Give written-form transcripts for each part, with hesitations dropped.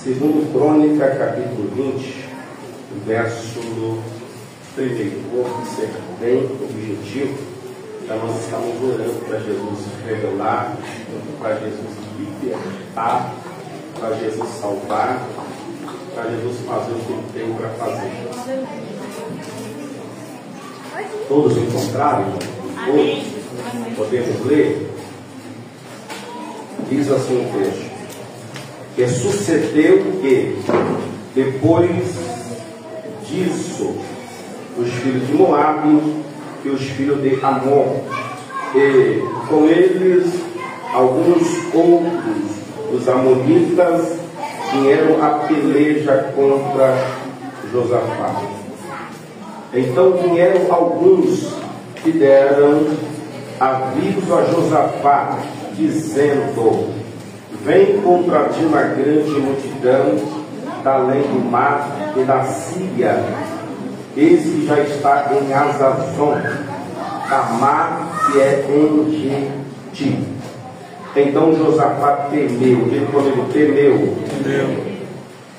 Segundo Crônica, capítulo 20, verso 1. Vou ser bem objetivo. Então nós estamos orando para Jesus revelar, para Jesus libertar, para Jesus salvar, para Jesus fazer o que Ele tem para fazer. Todos encontraram? Todos? Podemos ler? Diz assim o texto: que sucedeu que, depois disso, os filhos de Moabe e os filhos de Amon, e com eles alguns outros dos amonitas vieram a peleja contra Josafá. Então vieram alguns que deram aviso a Josafá, dizendo: vem contra ti uma grande multidão da além do mar e da Síria. Esse já está em Azazon, Tamar, que é em Gedi. Então Josafá temeu, temeu,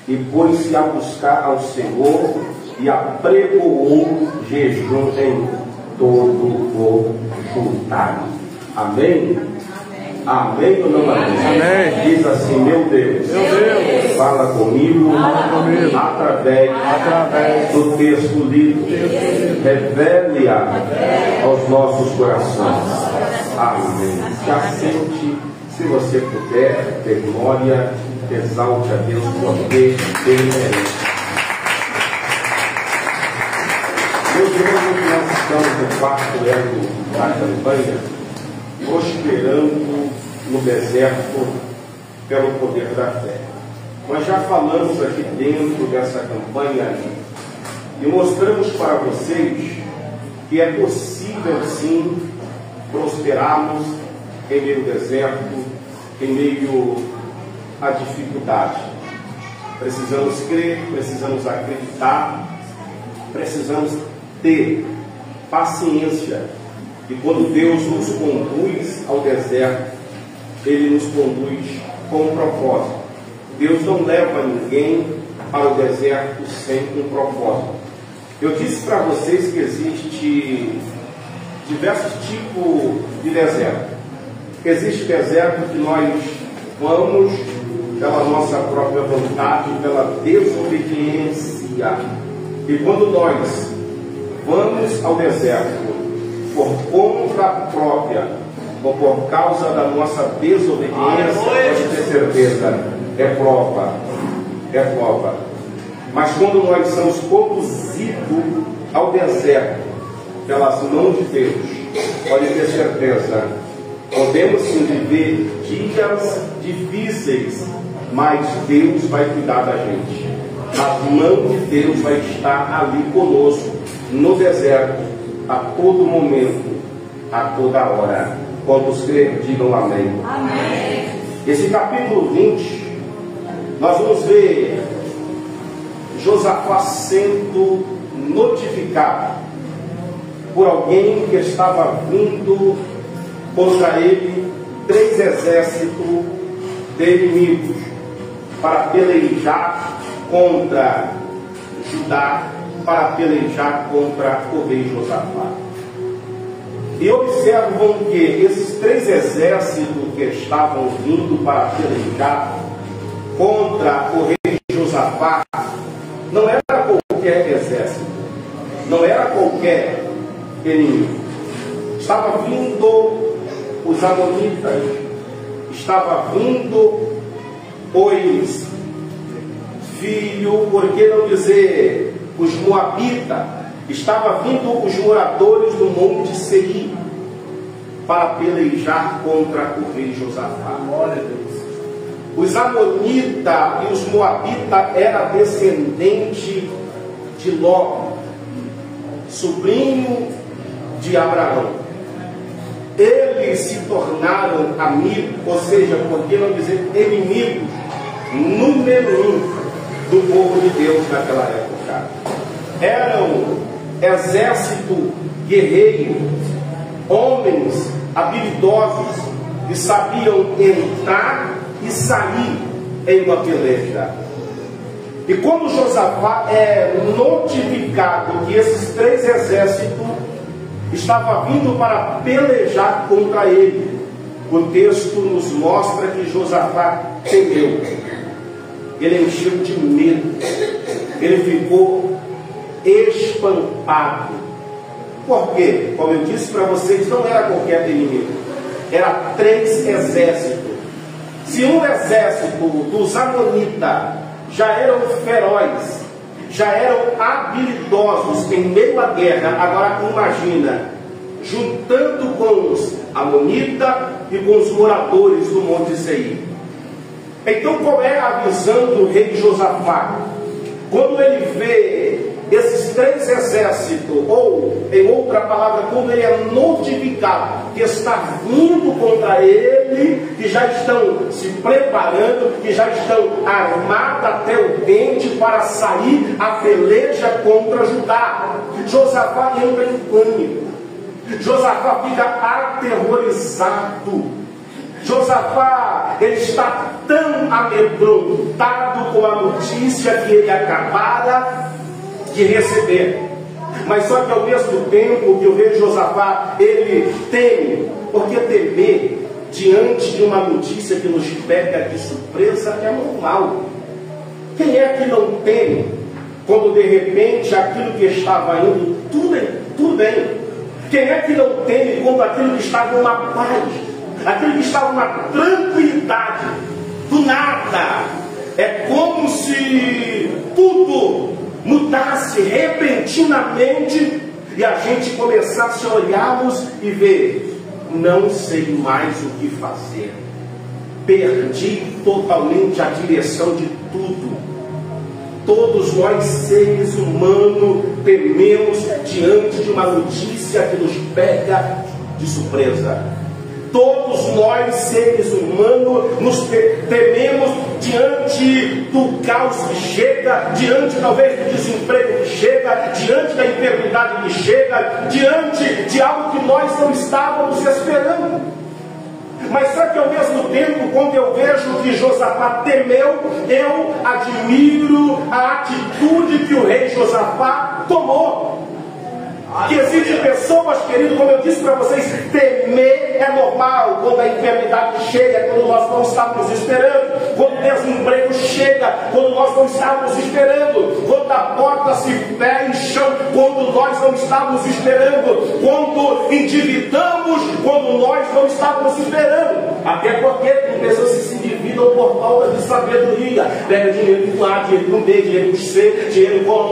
e pôs-se a buscar ao Senhor e apregoou jejum em todo o Judá. Amém? Amém ou não amém? Amém. Diz assim: meu Deus, fala comigo, através do texto lido, revele-a aos nossos corações. Amém. Já sente, se você puder, ter glória, exalte a Deus, porque Ele merece. Meus irmãos, nós estamos no quarto ano da campanha, prosperando no deserto pelo poder da fé. Nós já falamos aqui dentro dessa campanha e mostramos para vocês que é possível sim prosperarmos em meio ao deserto, em meio à dificuldade. Precisamos crer, precisamos acreditar, precisamos ter paciência. E quando Deus nos conduz ao deserto, Ele nos conduz com um propósito. Deus não leva ninguém para o deserto sem um propósito. Eu disse para vocês que existe diversos tipos de deserto. Existe deserto que nós vamos pela nossa própria vontade, pela desobediência. E quando nós vamos ao deserto por conta própria ou por causa da nossa desobediência, pode ter certeza, é prova, é prova. Mas quando nós somos conduzidos ao deserto pelas mãos de Deus, pode ter certeza, podemos sim viver dias difíceis, mas Deus vai cuidar da gente. A mão de Deus vai estar ali conosco no deserto, a todo momento, a toda hora. Quantos creem, digam amém. Amém. Esse capítulo 20, nós vamos ver Josafá sendo notificado por alguém que estava vindo contra ele 3 exércitos de inimigos para pelejar contra Judá, para pelejar contra o rei Josafá. E observam que esses 3 exércitos que estavam vindo para pelejar contra o rei Josafá não era qualquer exército, não era qualquer inimigo. Estava vindo os amonitas, estava vindo os filhos, por que não dizer os moabitas, estava vindo os moradores do monte Seir para pelejar contra o rei Josafá. Os amonitas e os moabitas eram descendentes de Ló, sobrinho de Abraão. Eles se tornaram amigos, ou seja, por que não dizer inimigos, número 1 do povo de Deus naquela época. Eram exército guerreiro, homens habilidosos que sabiam entrar e sair em uma peleja. E quando Josafá é notificado que esses 3 exércitos estavam vindo para pelejar contra ele, o texto nos mostra que Josafá temeu. Ele encheu de medo. Ele ficou espantado. Por quê? Como eu disse para vocês, não era qualquer inimigo. Era 3 exércitos. Se um exército dos amonitas já eram ferozes, já eram habilidosos em meio à guerra, agora imagina, juntando com os amonitas e com os moradores do Monte Seir. Então qual é a visão do rei Josafá? Quando ele vê esses 3 exércitos, ou em outra palavra, quando ele é notificado que está vindo contra ele, que já estão se preparando, que já estão armados até o dente para sair a peleja contra Judá, Josafá entra em pânico. Josafá fica aterrorizado. Josafá, ele está tão amedrontado com a notícia que ele acabara de receber. Mas só que ao mesmo tempo que o rei Josafá, ele teme, porque temer diante de uma notícia que nos pega de surpresa é normal. Quem é que não teme quando de repente aquilo que estava indo, tudo bem? Quem é que não teme quando aquilo que estava numa paz, aquilo que estava numa tranquilidade, do nada, é como se tudo mudasse repentinamente e a gente começasse a olharmos e ver, não sei mais o que fazer, perdi totalmente a direção de tudo. Todos nós seres humanos tememos diante de uma notícia que nos pega de surpresa. Todos nós, seres humanos, nos tememos diante do caos que chega, diante talvez do desemprego que chega, diante da enfermidade que chega, diante de algo que nós não estávamos esperando. Mas só que ao mesmo tempo, quando eu vejo que Josafá temeu, eu admiro a atitude que o rei Josafá tomou. Que existem pessoas, queridos, como eu disse para vocês, temer é normal quando a enfermidade chega, quando nós não estávamos esperando, quando o desemprego chega, quando nós não estávamos esperando, quando a porta se fecha, quando nós não estávamos esperando, quando endividamos, quando nós não estávamos esperando. Até porque tem pessoas que se endividam por falta de sabedoria, pega dinheiro do A, dinheiro do B, dinheiro do C, dinheiro com a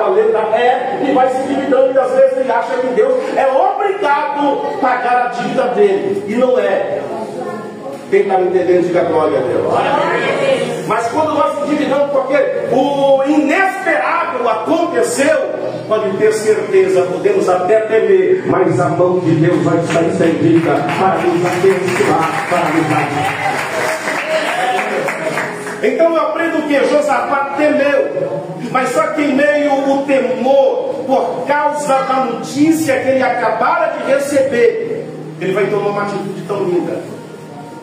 letra E, e vai se endividando, e às vezes ele acha que Deus é obrigado a pagar a dívida dele, e não é. Quem está me entendendo, diga glória a Deus. Mas quando nós nos endividamos porque o inesperado aconteceu, pode ter certeza, podemos até temer, mas a mão de Deus vai estar estendida para nos abençoar, para nos ajudar. Então eu aprendo que Josafá temeu, mas só que em meio ao temor, por causa da notícia que ele acabara de receber, ele vai tomar uma atitude tão linda.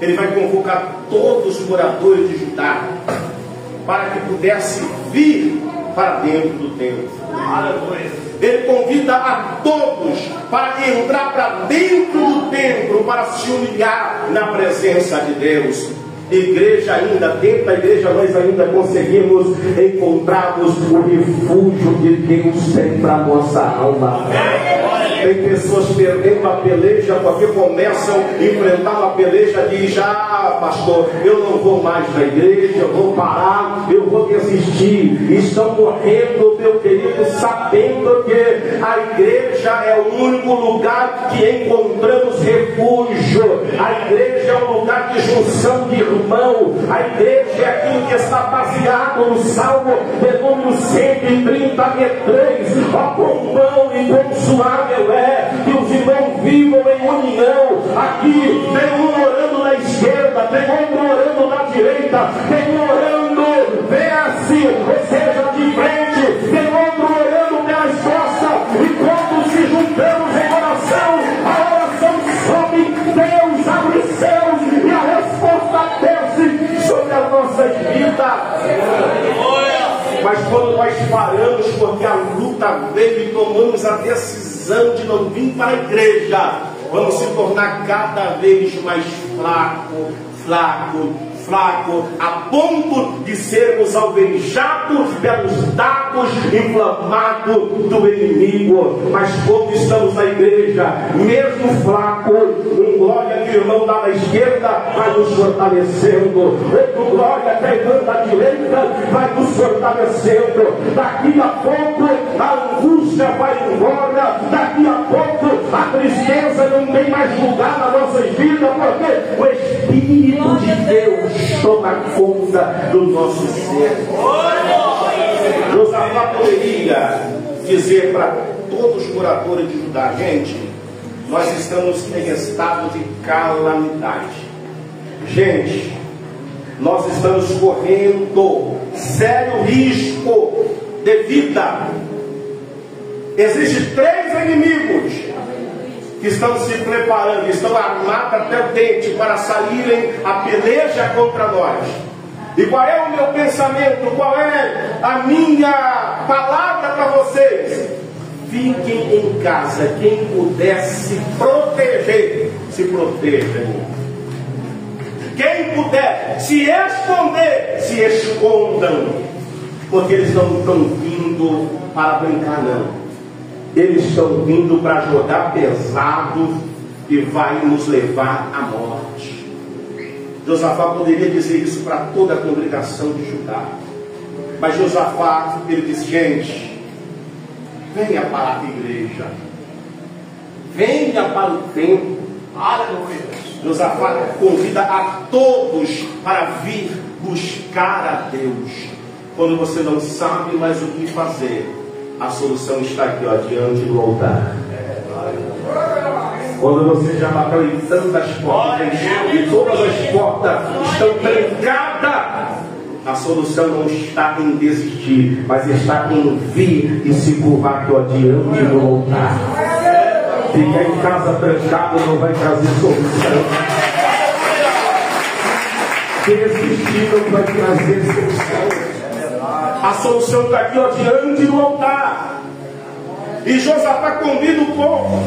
Ele vai convocar todos os moradores de Judá para que pudesse vir para dentro do templo. Ele convida a todos para entrar para dentro do templo, para se humilhar na presença de Deus. Igreja ainda, dentro da igreja nós ainda conseguimos encontrarmos o refúgio que Deus tem para a nossa alma. Tem pessoas perdendo a peleja porque começam a enfrentar uma peleja de já, pastor, eu não vou mais na igreja, eu vou parar, eu vou desistir. Estão morrendo, meu querido, sabendo que a igreja é o único lugar que encontramos refúgio. A igreja é um lugar de junção de irmão. A igreja é aquilo que está baseado no Salmo de número 133. Ó, quão bom e quão suave que os irmãos vivam em união. Aqui tem um orando na esquerda, tem outro orando na direita, tem um orando desce, ou seja, de frente, tem outro orando pelas costas, e quando se juntamos em oração, a oração sobe, Deus abre os céus e a resposta desce sobre a nossa Mas quando nós paramos porque a luta veio e tomamos a decisão de não vir para a igreja, vamos se tornar cada vez mais fraco, a ponto de sermos alvejados pelos dados inflamados do inimigo. Mas como estamos na igreja, mesmo fraco, um glória que o irmão lá na esquerda vai nos fortalecendo, outro glória que a irmã da direita vai nos fortalecendo. Daqui a pouco a angústia vai embora, daqui a pouco a tristeza não tem mais lugar na nossa vida, porque o Espírito de Deus toma conta do nosso ser. Josafá poderia dizer para todos os moradores de Judá: gente, nós estamos em estado de calamidade. Gente, nós estamos correndo sério risco de vida. Existem 3 inimigos que estão se preparando, estão armados até o dente para saírem a peleja contra nós. E qual é o meu pensamento? Qual é a minha palavra para vocês? Fiquem em casa. Quem puder se proteger, se proteja. Quem puder se esconder, se escondam. Porque eles não estão vindo para brincar, não. Eles estão vindo para jogar pesado e vai nos levar à morte. Josafá poderia dizer isso para toda a congregação de Judá. Mas Josafá, ele disse: gente, venha para a igreja, venha para o templo. Aleluia. Josafá convida a todos para vir buscar a Deus. Quando você não sabe mais o que fazer, a solução está aqui, ó, diante do altar. Quando você já bateu em tantas portas e todas as portas estão trancadas, a solução não está em desistir, mas está em vir e se curvar aqui, ó, diante do altar. Ficar em casa trancado não vai trazer solução. Desistir não vai trazer solução. A solução está aqui, ó, diante do altar. E Josafá convida o povo.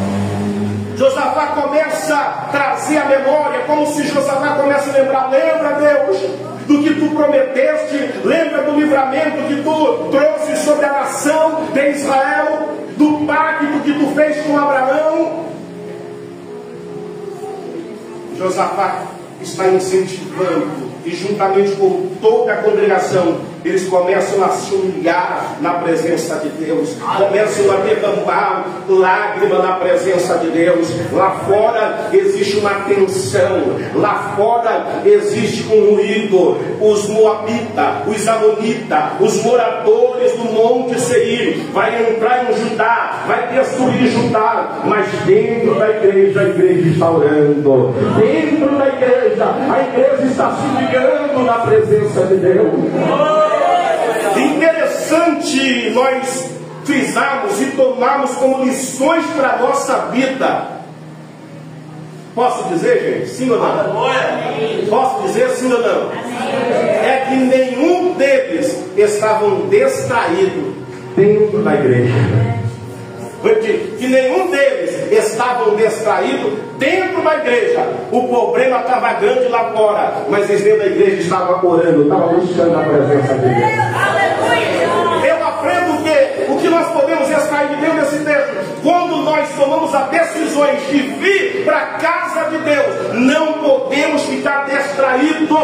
Josafá começa a trazer a memória, como se Josafá começa a lembrar: lembra, Deus, do que tu prometeste, lembra do livramento que tu trouxe sobre a nação de Israel, do pacto que tu fez com Abraão. Josafá está incentivando, e juntamente com toda a congregação, eles começam a se humilhar na presença de Deus, começam a derramar lágrima na presença de Deus. Lá fora existe uma tensão, lá fora existe um ruído. Os moabitas, os amonitas, os moradores do Monte Seir vai entrar em Judá, vai destruir Judá, mas dentro da igreja, a igreja está orando. Dentro da igreja, a igreja está se ligando na presença de Deus. Interessante nós fizemos e tomamos como lições para a nossa vida. Posso dizer, gente? Sim ou não? Posso dizer sim ou não? É que nenhum deles estavam distraídos dentro da igreja. Que nenhum deles estavam distraídos dentro da igreja. O problema estava grande lá fora, mas eles dentro da igreja estavam orando, estavam buscando a presença de Deus. Eu aprendo o que nós podemos extrair de dentro desse texto. Quando nós tomamos as decisões de vir para a casa de Deus, não podemos ficar distraídos,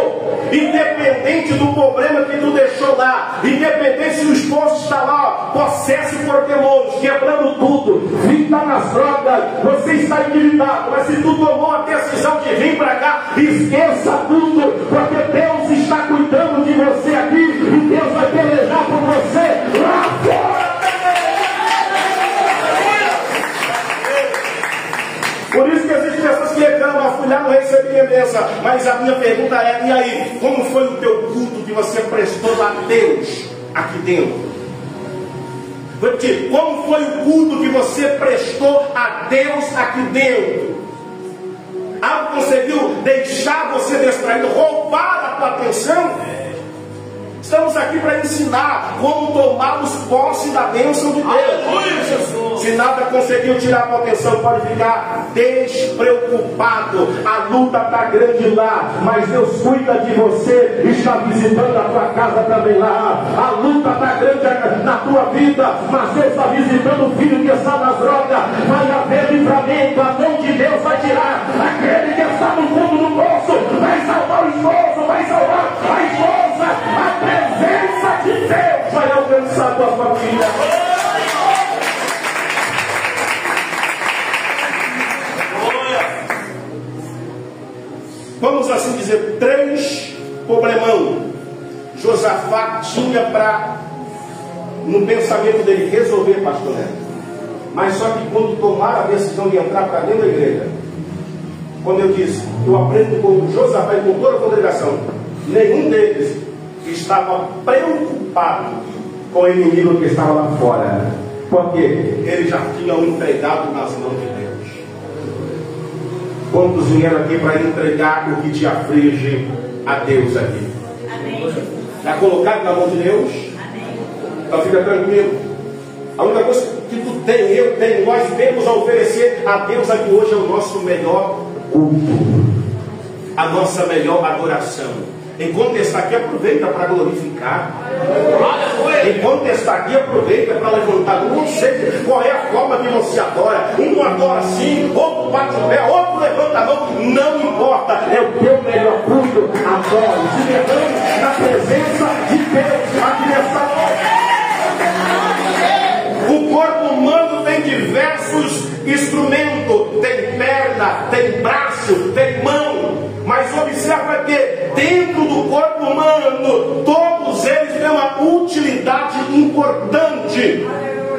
independente do problema que tu deixou lá, independente se o esposo está lá, possesso por demônios, quebrando tudo, vida nas drogas, você está endividado, mas se tu tomou a decisão de vir para cá, esqueça tudo, porque Deus está cuidando de você aqui, e Deus vai pelejar por você lá fora. Por isso que existem pessoas que reclamam: fui lá, não recebi minha bênção. Mas a minha pergunta é: e aí, como foi o teu culto que você prestou a Deus aqui dentro? Como foi o culto que você prestou a Deus aqui dentro? Algo conseguiu deixar você distraído, roubar a tua atenção? Estamos aqui para ensinar como tomarmos posse da bênção de Deus. Se nada conseguiu tirar a tua atenção, pode ficar despreocupado. A luta está grande lá, mas Deus cuida de você. Está visitando a tua casa também lá. A luta está grande na tua vida, mas Deus está visitando o filho que está nas drogas. Vai haver livramento. A mão de Deus vai tirar aquele que está no fundo do poço. Vai salvar o esposo, vai salvar a esposa. A presença de Deus vai alcançar a tua família. Vamos assim dizer, 3 problemão Josafá tinha para, no pensamento dele, resolver, pastor Neto. Mas só que quando tomaram a decisão de entrar para dentro da igreja, como eu disse, eu aprendo com Josafá e com toda a congregação, nenhum deles estava preocupado com o inimigo que estava lá fora, porque eles já tinham entregado nas mãos de Deus. Quantos vieram aqui para entregar o que te aflige a Deus aqui? Está colocado na mão de Deus? Então fica tranquilo. A única coisa que tu tem, eu tenho, nós temos a oferecer a Deus aqui hoje é o nosso melhor culto, a nossa melhor adoração. Enquanto está aqui, aproveita para glorificar. Enquanto está aqui, aproveita para levantar. Não sei qual é a forma que você adora. Um adora assim, outro bate o pé, outro levanta a mão. Não importa, é o teu melhor culto. Adora, se levanta na presença de Deus aqui nessa noite. O corpo humano tem diversos instrumentos. Tem perna, tem braço, tem mão. Mas observa que dentro do corpo humano, todos eles têm uma utilidade importante.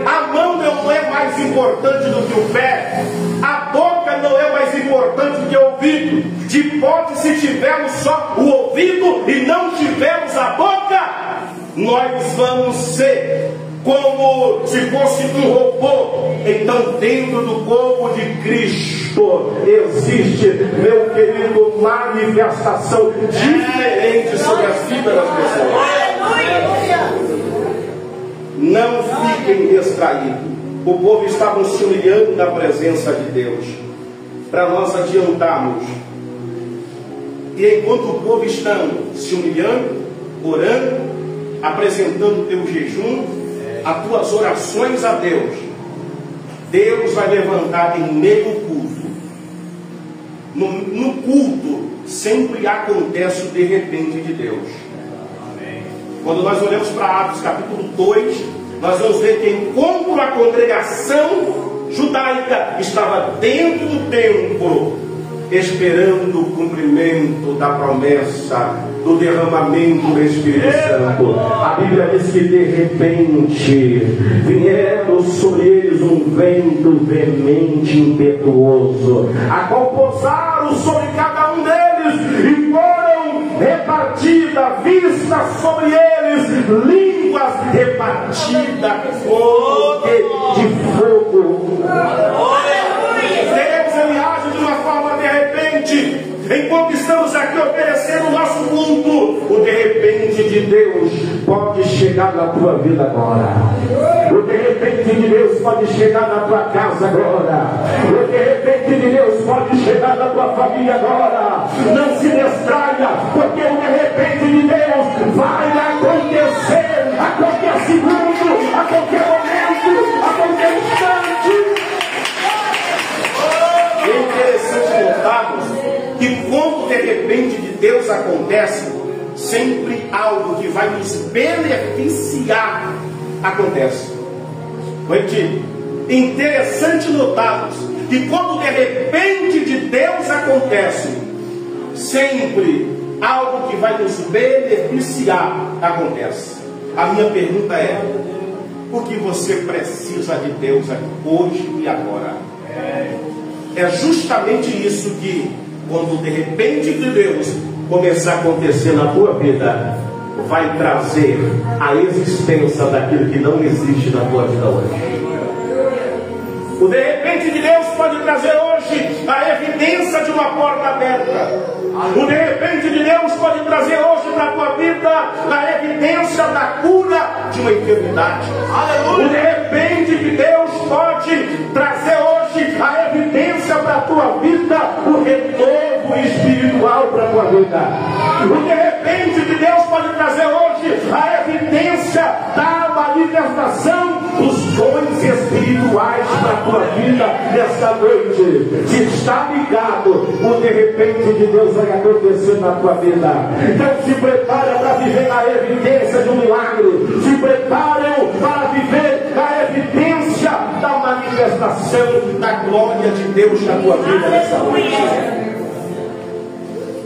A mão não é mais importante do que o pé. A boca não é mais importante do que o ouvido. De hipótese, se tivermos só o ouvido e não tivermos a boca, nós vamos ser como se fosse um robô. Então, dentro do corpo de Cristo existe, meu querido, manifestação diferente sobre a vida das pessoas. Não fiquem distraídos. O povo estava se humilhando na presença de Deus. Para nós adiantarmos, e enquanto o povo está se humilhando, orando, apresentando o teu jejum, as tuas orações a Deus, Deus vai levantar em meio ao culto. No culto sempre acontece o de repente de Deus. Quando nós olhamos para Atos capítulo 2, nós vamos ver que enquanto a congregação judaica estava dentro do templo, esperando o cumprimento da promessa do derramamento do Espírito Santo, a Bíblia diz que de repente vieram sobre eles um vento veemente, impetuoso, a qual pousaram sobre cada um deles e foram repartidas, vistas sobre eles línguas repartidas como de fogo. Deus, ele age de uma forma de repente. Enquanto estamos aqui oferecendo o nosso culto, o de repente de Deus pode chegar na tua vida agora. O de repente de Deus pode chegar na tua casa agora. O de repente de Deus pode chegar na tua família agora. Não se distraia, porque o de repente de Deus vai acontecer a qualquer segundo, a qualquer momento, a qualquer instante. É interessante notarmos que quando de repente de Deus acontece, sempre algo que vai nos beneficiar acontece. Interessante notarmos que quando de repente de Deus acontece, sempre algo que vai nos beneficiar acontece. A minha pergunta é: o que você precisa de Deus hoje e agora? É justamente isso que, quando de repente de Deus começar a acontecer na tua vida, vai trazer a existência daquilo que não existe na tua vida hoje. O de repente de Deus pode trazer hoje a evidência de uma porta aberta. O de repente de Deus pode trazer hoje para a tua vida a evidência da cura de uma enfermidade. Aleluia. O de repente de Deus pode trazer hoje a evidência para a tua vida, o renovo espiritual para a tua vida. O de repente de Deus pode trazer hoje a evidência da manifestação dos dons espirituais para a tua vida nesta noite. Se está ligado, o de repente de Deus vai acontecer na tua vida. Então se prepara para viver a evidência de um milagre. Se preparem para viver a evidência da manifestação da glória de Deus na tua vida nessa noite.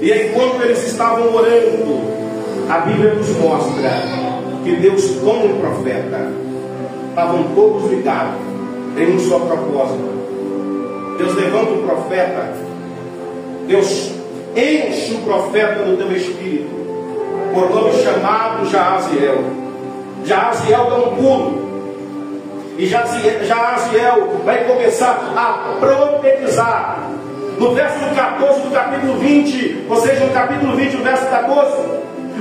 E enquanto eles estavam orando, a Bíblia nos mostra que Deus toma um profeta. Estavam todos ligados em um só propósito. Deus levanta um profeta. Deus enche o profeta do teu espírito, por nome chamado Jaaziel. Jaaziel dá um pulo, e Jaaziel vai começar a profetizar. No verso 14 do capítulo 20, ou seja, no capítulo 20, o verso 14,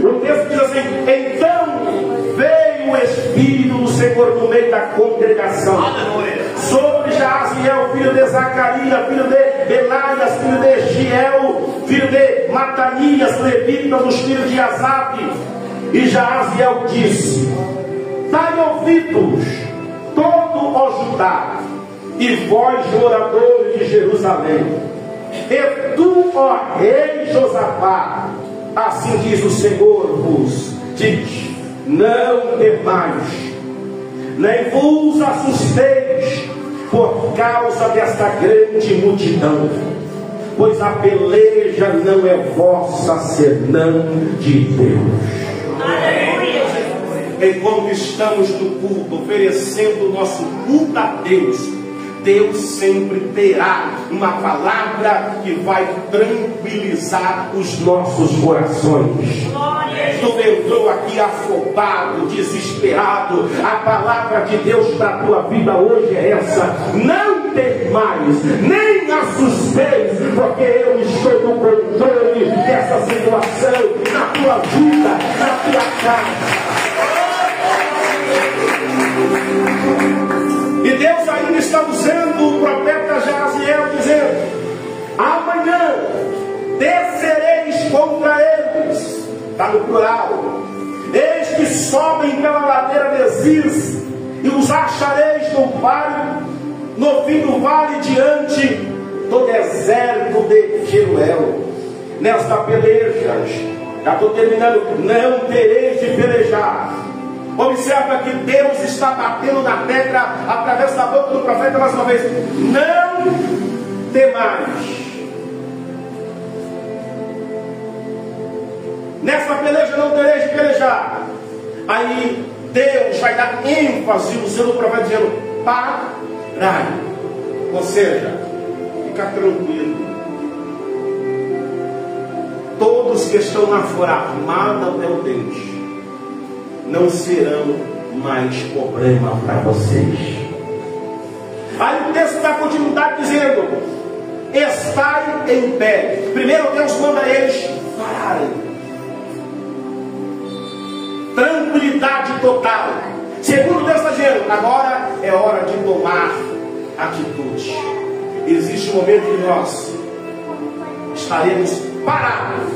o texto diz assim: então veio o Espírito do Senhor no meio da congregação sobre Jaaziel, filho de Zacarias, filho de Benaias, filho de Giel, filho de Matanias, levita dos filhos de Asaf. E Jaaziel disse: dai ouvidos todo o Judá, e vós moradores de Jerusalém, e tu, ó rei Josafá, assim diz o Senhor vos diz: não temais, nem vos assusteis por causa desta grande multidão, pois a peleja não é vossa, senão de Deus. Aleluia. Enquanto estamos no culto, oferecendo o nosso culto a Deus, Deus sempre terá uma palavra que vai tranquilizar os nossos corações. Tu entrou aqui afobado, desesperado. A palavra de Deus para a tua vida hoje é essa: não tem mais, nem assusteis, porque eu estou no controle dessa situação na tua vida, na tua casa. E Deus ainda está usando o profeta Jaaziel, dizendo: amanhã descereis contra eles. Está no plural. Eis que sobem pela ladeira de Ziz, e os achareis no vale, no fim do vale, diante do deserto de Jeruel. Nesta peleja, já estou terminando, não tereis de pelejar. Observa que Deus está batendo na tecla através da boca do profeta mais uma vez: não temais. Nessa peleja não tereis de pelejar. Aí Deus vai dar ênfase usando o profeta dizendo: parai. Ou seja, fica tranquilo. Todos que estão lá fora armados até o dente não serão mais problema para vocês. Aí o texto da continuidade dizendo: estai em pé. Primeiro Deus manda eles pararem. Tranquilidade total. Segundo Deus está dizendo: agora é hora de tomar atitude. Existe um momento que nós estaremos parados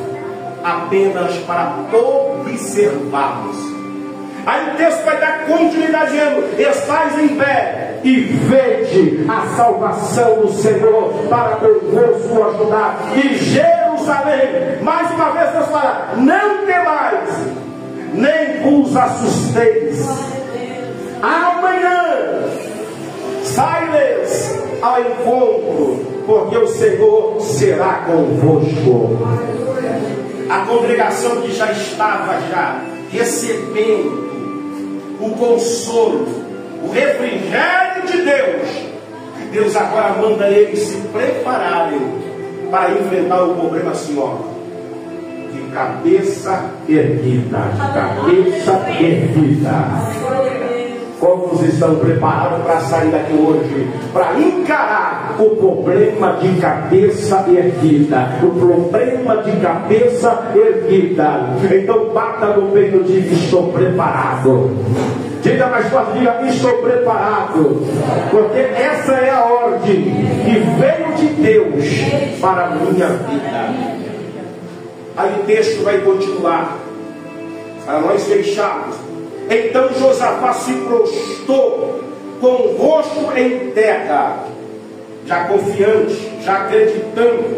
apenas para observarmos. Aí o texto vai dar continuidade dizendo: estais em pé e vede a salvação do Senhor para convosco ajudar. E Jerusalém, mais uma vez Deus fala: não temais, nem vos assusteis. Amanhã sai-lhes ao encontro, porque o Senhor será convosco. A congregação que já estava recebendo o consolo, o refrigério de Deus agora manda eles se prepararem para enfrentar o problema assim, ó, de cabeça erguida, de cabeça erguida. Quantos estão preparados para sair daqui hoje, para encarar o problema de cabeça erguida? O problema de cabeça erguida. Então bata no peito e diga: estou preparado. Diga mais forte, diga: estou preparado. Porque essa é a ordem que veio de Deus para a minha vida. Aí o texto vai continuar, para nós fecharmos. Então Josafá se prostrou com o rosto em terra, já confiante, já acreditando,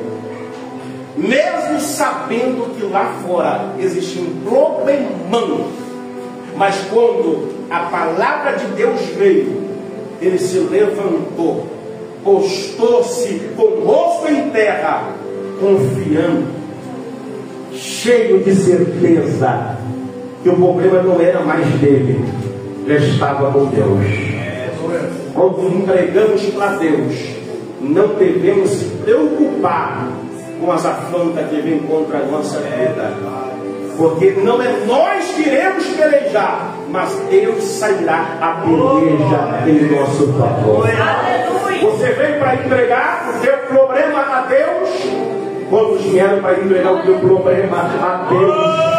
mesmo sabendo que lá fora existia um problemão. Mas quando a palavra de Deus veio, ele se levantou, postou-se com o rosto em terra, confiando, cheio de certeza que o problema não era mais dele, já estava com Deus. Quando entregamos para Deus, não devemos se preocupar com as afrontas que vêm contra a nossa vida, porque não é nós que iremos pelejar, mas Deus sairá a peleja em nosso favor. Você veio para entregar o teu problema a Deus? Quantos vieram para entregar o teu problema a Deus?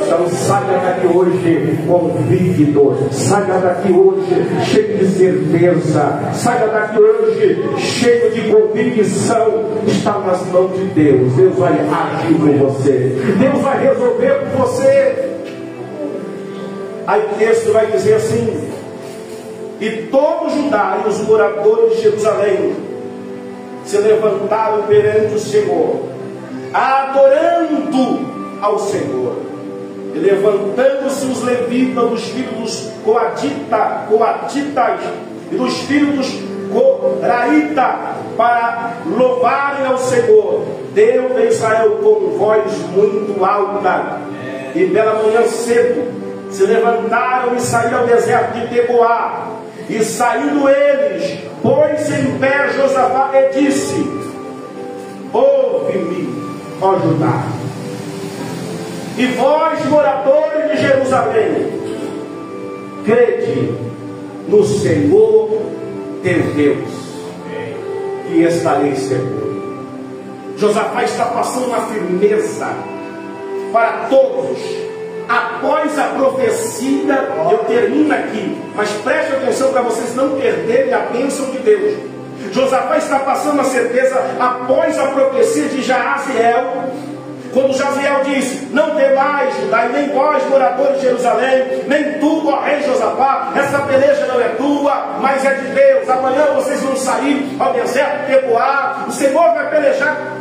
Então saia daqui hoje convicto, saia daqui hoje cheio de certeza, saia daqui hoje cheio de convicção. Está nas mãos de Deus. Deus vai agir por você, Deus vai resolver por você. Aí o texto vai dizer assim: e todo Judá e os moradores de Jerusalém se levantaram perante o Senhor, adorando ao Senhor. E levantando-se os levitas, dos filhos dos coatitas e dos filhos dos coraitas, para louvarem ao Senhor, Deus de Israel, com voz muito alta. E pela manhã cedo se levantaram e saíram ao deserto de Teboá. E saindo eles, pôs-se em pé Josafá e disse: ouve-me, ó Judá, e vós, moradores de Jerusalém, crede no Senhor teu Deus, que estareis seguro. Josafá está passando uma firmeza para todos. Após a profecia, eu termino aqui, mas preste atenção para vocês não perderem a bênção de Deus. Josafá está passando uma certeza após a profecia de Jaziel, quando Jaziel diz: não temais, Judá, e nem vós, moradores de Jerusalém, nem tu, ó rei Josafá, essa peleja não é tua, mas é de Deus. Amanhã vocês vão sair ao deserto de Teboá, o Senhor vai pelejar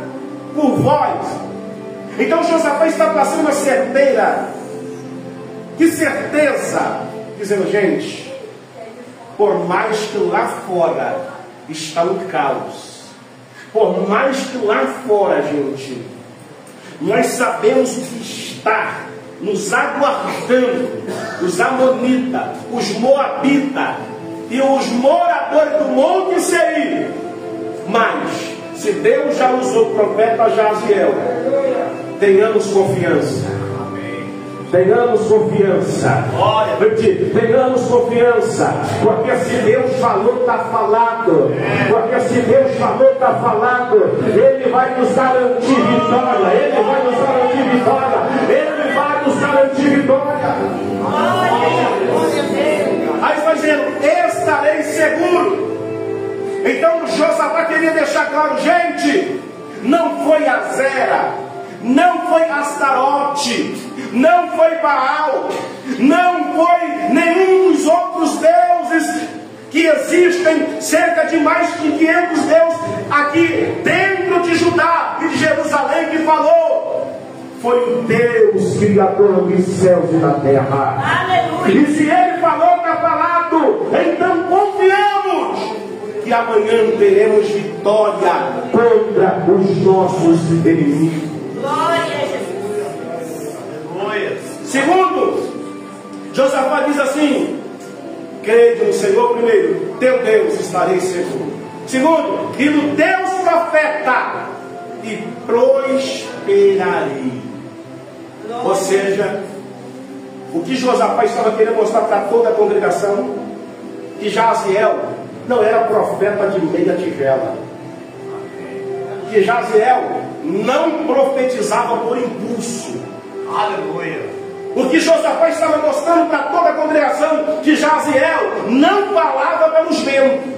por vós. Então Josafá está passando uma certeira. Que certeza! Dizendo: gente, por mais que lá fora está um caos, por mais que lá fora, gente, nós sabemos que está nos aguardando os amonitas, os moabitas e os moradores do Monte Seir. Mas se Deus já usou o profeta Jaziel, tenhamos confiança. Tenhamos confiança. Tenhamos confiança. Porque se Deus falou, está falado. Porque se Deus falou, está falado. Ele vai nos garantir vitória. Ele vai nos garantir vitória. Ele vai nos garantir vitória. Aí vai dizendo: estarei seguro. Então Josafá queria deixar claro: gente, não foi Azera, não foi Astarote, não foi Baal, não foi nenhum dos outros deuses que existem, cerca de mais de 500 deuses aqui dentro de Judá e de Jerusalém, que falou. Foi o Deus criador dos céus e da terra. Aleluia. E se Ele falou, está falado. Então confiamos que amanhã teremos vitória contra os nossos inimigos. Glória a Jesus. Aleluia. Segundo, Josafá diz assim: crede no Senhor primeiro, teu Deus estarei seguro. Segundo, e no Deus profeta, e prosperarei. Ou seja, O que Josafá estava querendo mostrar para toda a congregação? Que Jaziel não era profeta de meia tigela. Que Jaziel não profetizava por impulso. Aleluia. O que Josafá estava mostrando para toda a congregação? Que Jaziel não falava pelos ventos.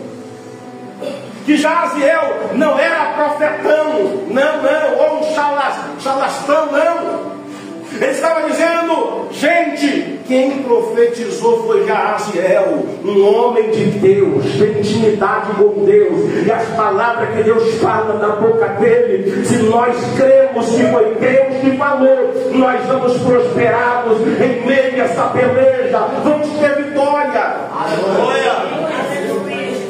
Que Jaziel não era profetão, não, ou um chalastão, não. Ele estava dizendo, gente, quem profetizou foi Jaziel, um homem de Deus, tem intimidade com Deus, e as palavras que Deus fala na boca dele, se nós cremos que foi Deus que falou, nós vamos prosperados em meio a essa peleja, vamos ter vitória. Aleluia.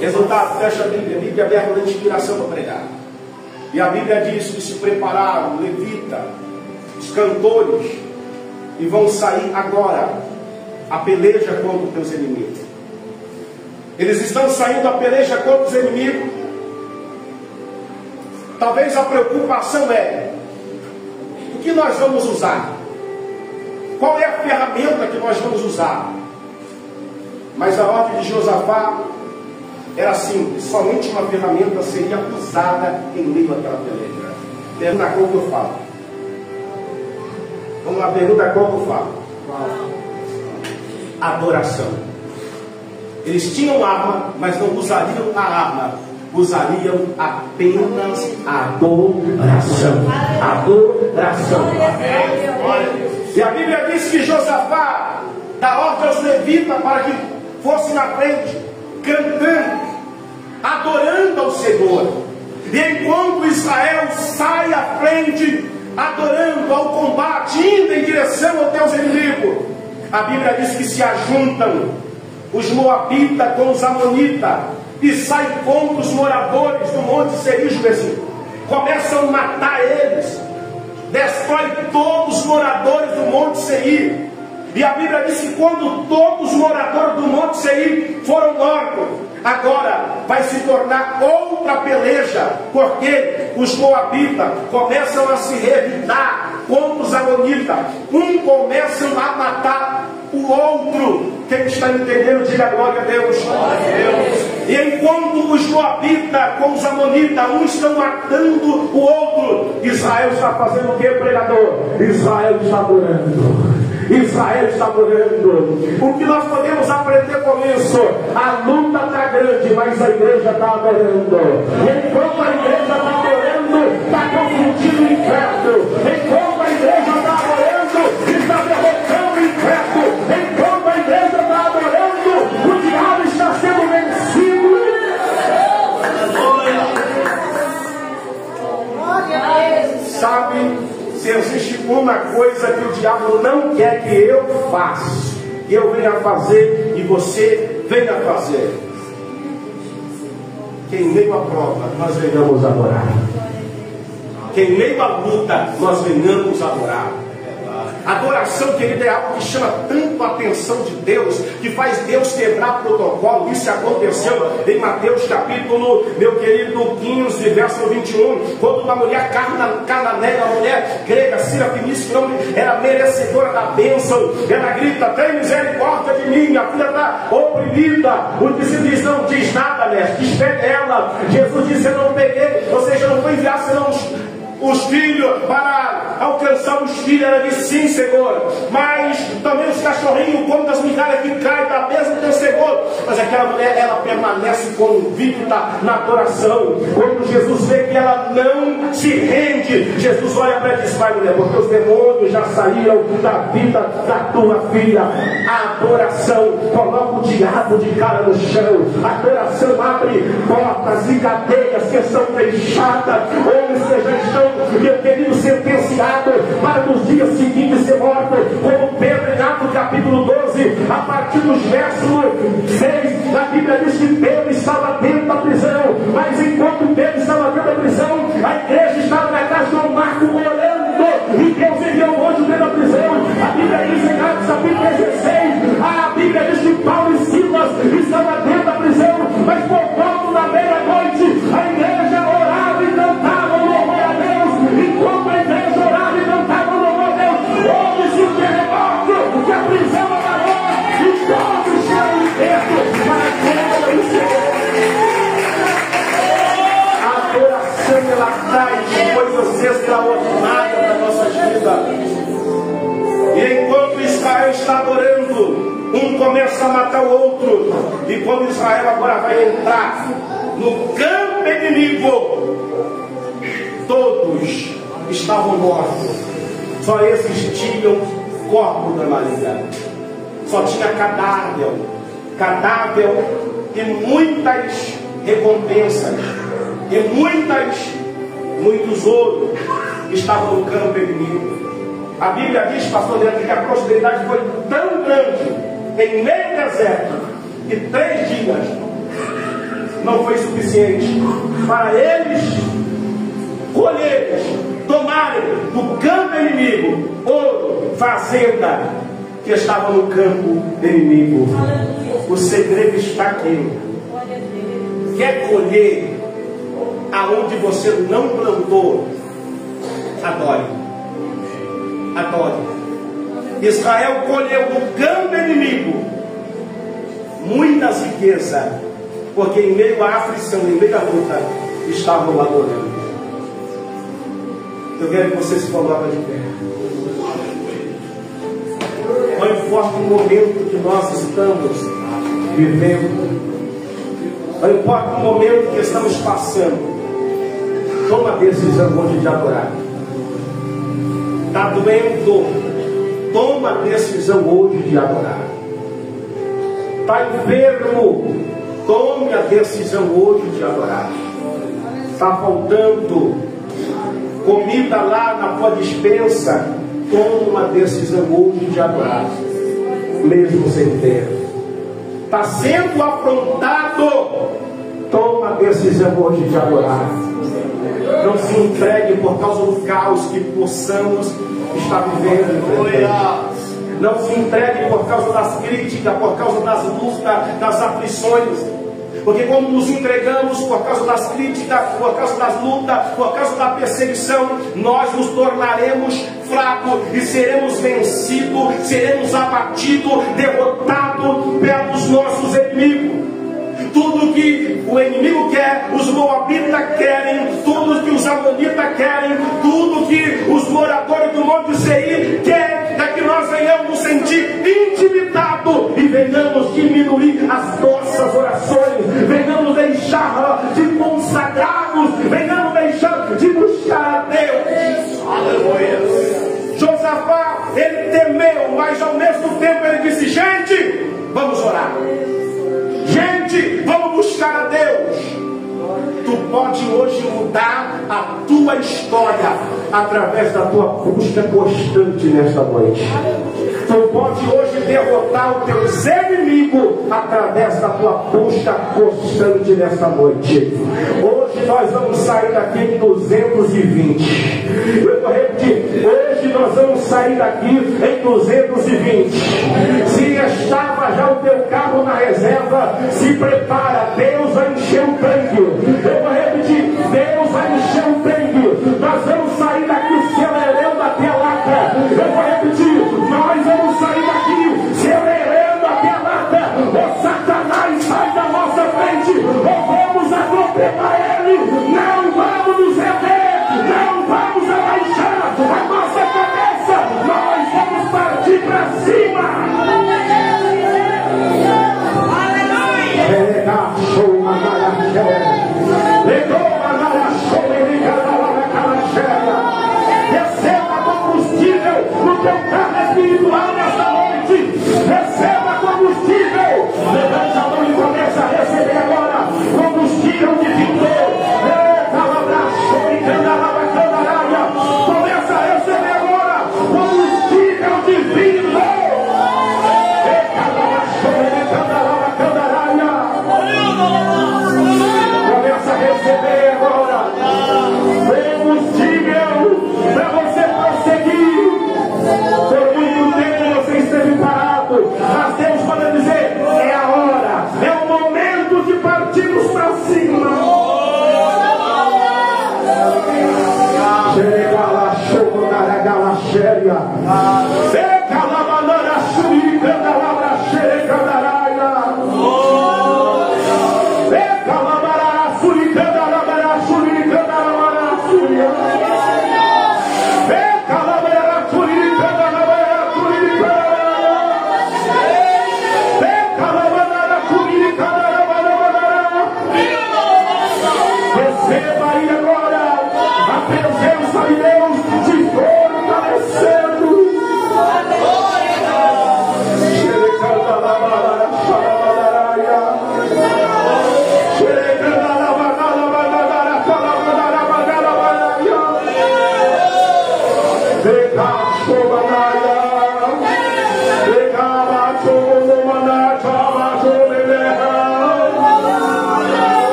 Resultado, fecha a Bíblia aberta da inspiração para pregar. E a Bíblia diz que se prepararam, levita, os cantores, e vão sair agora a peleja contra os teus inimigos. Eles estão saindo a peleja contra os inimigos. Talvez a preocupação é: o que nós vamos usar? Qual é a ferramenta que nós vamos usar? Mas a ordem de Josafá era simples: somente uma ferramenta seria usada em meio àquela peleja. Pergunta qual que eu falo? Vamos lá, pergunta qual que eu falo? Adoração. Eles tinham arma, mas não usariam a arma, usariam apenas a adoração. Adoração. E a Bíblia diz que Josafá dá ordem aos levitas para que fossem na frente, cantando, adorando ao Senhor. E enquanto Israel sai à frente, adorando ao combate, indo em direção aos teus inimigos, a Bíblia diz que se ajuntam os moabitas com os amonitas e saem contra os moradores do Monte Seir, começam a matar eles, destrói todos os moradores do Monte Seir. E a Bíblia diz que quando todos os moradores do Monte Seir foram mortos, agora vai se tornar outra peleja, porque os moabitas começam a se revidar contra os amonitas. Um começa a matar o outro. Quem está entendendo, diga glória a Deus. Glória a Deus. E enquanto os moabitas com os amonitas, uns estão matando o outro, Israel está fazendo o que, pregador? Israel está adorando. Israel está adorando. O que nós podemos aprender com isso? A luta está grande, mas a igreja está adorando. Enquanto a igreja está adorando, está confundindo o inferno. Enquanto a igreja está adorando, está derrotando o inferno. Enquanto a igreja está adorando, o diabo está sendo vencido. Sabe, se existe uma coisa que o diabo não quer que eu faça, que eu venha fazer e você venha fazer, que em meio à prova nós venhamos adorar, que em meio à luta nós venhamos adorar. Adoração, querido, é algo que chama tanto a atenção de Deus, que faz Deus quebrar protocolo. Isso aconteceu em Mateus capítulo, meu querido, 15, verso 21, quando uma mulher cananeia, uma mulher grega, Sirafenícia, que não era merecedora da bênção, ela grita: tem misericórdia de mim, a filha está oprimida. O discípulo diz: não diz nada, mestre, despede ela. Jesus disse: eu não peguei, ou seja, não foi enviar senão os filhos para alcançar os filhos. Ela disse: sim, Senhor, mas também os cachorrinhos comem das migalhas que caem da mesa do Senhor. Mas aquela mulher, ela permanece convicta na adoração. Quando Jesus vê que ela não se rende, Jesus olha para ela e diz: vai, mulher, porque os demônios já saíram da vida da tua filha. A adoração coloca o diabo de cara no chão. A adoração abre portas e cadeias que são fechadas, homens que já estão, meu querido, sentenciado para nos dias seguintes ser morto, como Pedro em Atos capítulo 12, a partir dos versos 6, a Bíblia diz que Pedro estava dentro da prisão, mas enquanto Pedro estava dentro da prisão, a igreja estava na casa de João Marcos orando, e Deus enviou um anjo dentro da prisão. A Bíblia diz em Atos capítulo 16, a Bíblia diz que Paulo e Silas estavam dentro da prisão, mas por volta da meia-noite, a igreja orava e cantava louvor a Deus. Enquanto a igreja orava e cantava louvor a Deus, houve-se um terremoto, que a prisão Um começa a matar o outro. E quando Israel agora vai entrar no campo inimigo, todos estavam mortos. Só existiam corpos da marinha. Só tinha cadáver e muitas recompensas e muitos ouros estavam no campo inimigo. A Bíblia diz, pastor Leandro, que a prosperidade foi tão grande em meio deserto que 3 dias não foi suficiente para eles colherem, tomarem do campo inimigo ouro, fazenda que estava no campo inimigo. O segredo está aqui. Quer colher aonde você não plantou? Adore. Israel colheu do campo inimigo muitas riquezas, porque em meio à aflição, em meio à luta, estavam adorando. Eu quero que você se coloque de pé. Não importa o momento que nós estamos vivendo, não importa o momento que estamos passando, toma a decisão hoje de adorar. Está doendo, toma a decisão hoje de adorar. Está enfermo, tome a decisão hoje de adorar. Está faltando comida lá na tua despensa, toma uma decisão hoje de adorar, mesmo sem ter. Está sendo afrontado, toma a decisão hoje de adorar. Não se entregue por causa do caos que possamos estar vivendo. Não se entregue por causa das críticas, por causa das lutas, das aflições. Porque quando nos entregamos por causa das críticas, por causa das lutas, por causa da perseguição, nós nos tornaremos fracos e seremos vencidos, seremos abatidos, derrotados pelos nossos inimigos. Tudo que o inimigo quer, os moabitas querem, tudo que os amonitas querem, tudo que os moradores do Monte Seir querem, é que nós venhamos nos sentir intimidados e venhamos diminuir as nossas orações, venhamos deixar de consagrarmos, venhamos deixar de buscar a Deus. Aleluia. Josafá, ele temeu, mas ao mesmo tempo ele disse: gente, vamos orar. Gente, vamos buscar a Deus. Tu pode hoje mudar a tua história através da tua busca constante nesta noite. Tu pode hoje derrotar os teus inimigos através da tua busca constante nesta noite. Hoje nós vamos sair daqui em 220. Eu vou repetir. Hoje nós vamos sair daqui em 220. Se estava já o teu carro na reserva, se prepara. Deus vai encher o tanque. Eu vou repetir. Deus vai encher o tanque. Nós vamos sair daqui acelerando até a lata. Eu vou repetir. Nós vamos sair daqui acelerando até a lata. O Satanás sai da nossa frente. Ou vamos atropelar ele. Não vamos nos render. Não vamos abaixar a nossa cabeça. Nós vamos partir para cima. Receba combustível no teu carro espiritual nesta noite. Receba combustível. Levante a mão e começa a receber agora combustível de vigor. Começa a receber agora combustível de vigor. Começa a receber agora combustível para você prosseguir. Por muito tempo você esteve parado, mas Deus pode dizer: é a hora, é o momento de partirmos para cima. Chega lá, show na galaxéria. Seca lá, banana, churicanda, labra, xerecandaraia. Seca lá, barara, suricanda, labra, churicanda, labra, suria. Seca lá, barara, suricanda, labra, suricanda.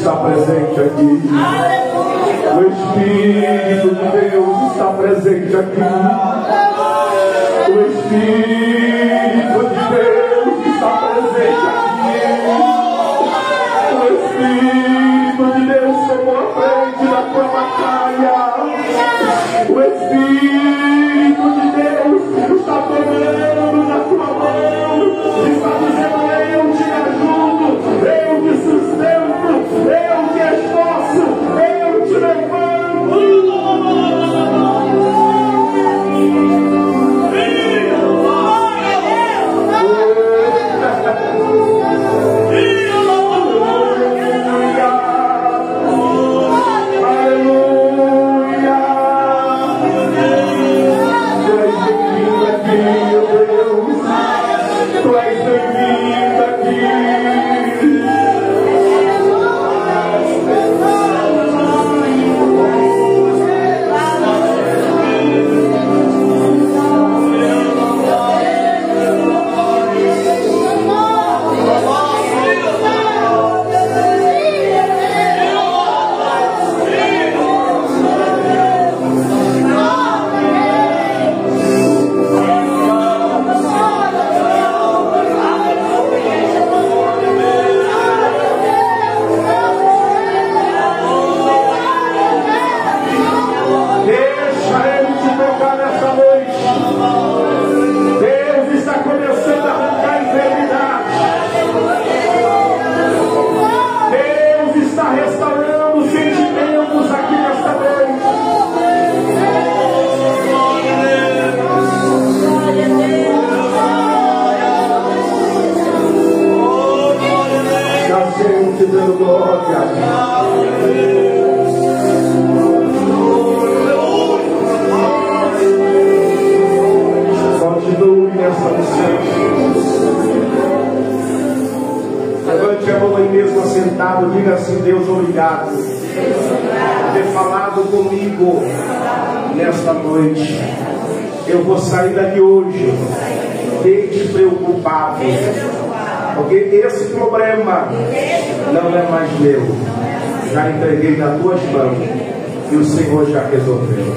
está presente aqui. O Espírito de Deus está presente aqui. O Espírito de Deus está presente aqui. O Espírito de Deus tomou a frente da tua batalha. O Espírito de Deus está tomando na tua mão. Está dizendo: eu te ajudo, eu te sustento, eu te esforço, eu te levanto. Continue nessa missão. Levante a mão aí mesmo assentado. Diga assim: Deus, obrigado por ter falado comigo nesta noite. Eu vou sair daqui hoje despreocupado, porque esse problema não é mais meu. Já entreguei nas tuas mãos e o Senhor já resolveu.